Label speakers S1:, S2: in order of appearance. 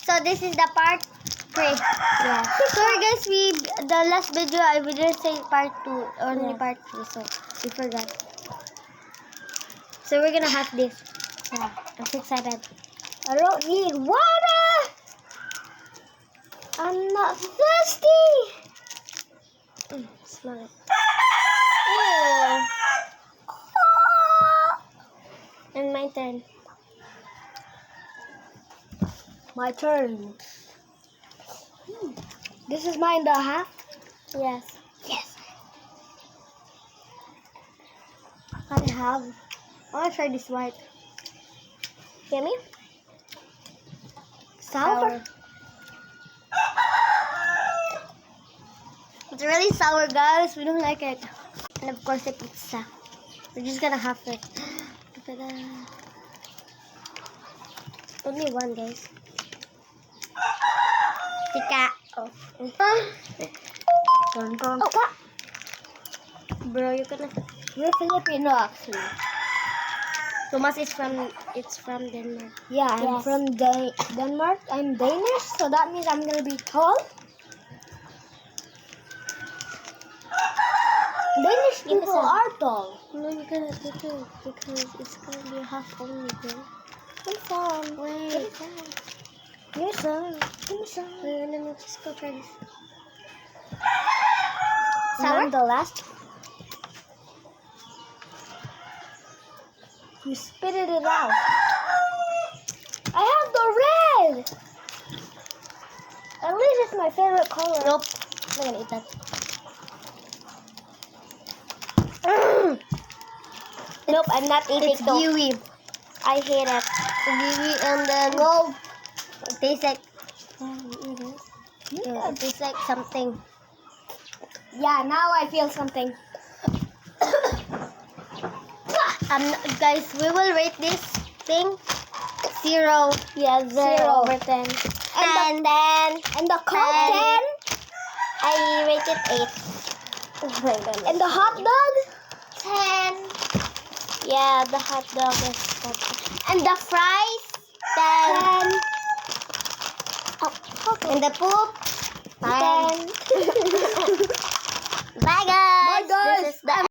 S1: So this is the part 3.
S2: Yeah.
S1: Sorry guys, the last video we didn't say part 2, only
S2: Yeah.
S1: part 3, so we forgot. So we're gonna have this.
S2: Yeah.
S1: I'm so excited.
S2: I don't need water. I'm not thirsty.
S1: Smell it.
S2: Ew.
S1: And my turn.
S2: My turn. This is mine, the half.
S1: Yes.
S2: Yes.
S1: I have. I wanna try this white.
S2: Yummy. Sour.
S1: It's really sour, guys. We don't like it. And of course, the pizza. We're just gonna have it. Ta-da. Only one, guys. Tika. Oh.
S2: Oh,
S1: Bro, you gonna.
S2: we're Filipino actually.
S1: Thomas is from. It's from Denmark.
S2: Yeah, I'm
S1: Yes.
S2: from Denmark. I'm Danish, so that means I'm gonna be tall. Danish
S1: Give me
S2: people
S1: some.
S2: are tall.
S1: No, you gotta do it because it's gonna be half only, bro.
S2: Give me some.
S1: Wait.
S2: Give me some. Give me some.
S1: Wait, let me just go try this.
S2: And then the last. You spitted it out. I have the red. At least it's my favorite color.
S1: Nope.
S2: I'm gonna eat that. Nope, I'm not eating
S1: It's
S2: though.
S1: gooey.
S2: I hate it.
S1: Gooey and then
S2: No.
S1: it tastes like.
S2: Yeah.
S1: It tastes like something.
S2: Yeah, now I feel something.
S1: Guys, we will rate this thing 0.
S2: Yeah,
S1: 0 over 10.
S2: And the Coke
S1: and-
S2: 10.
S1: I rate it 8.
S2: Oh my goodness. And the hot dog?
S1: 10. Yeah, the hot dog is 10. And the fries 10.
S2: 10. Oh, okay.
S1: And the poop 10.
S2: 10.
S1: Bye guys.
S2: Bye, guys.
S1: This is the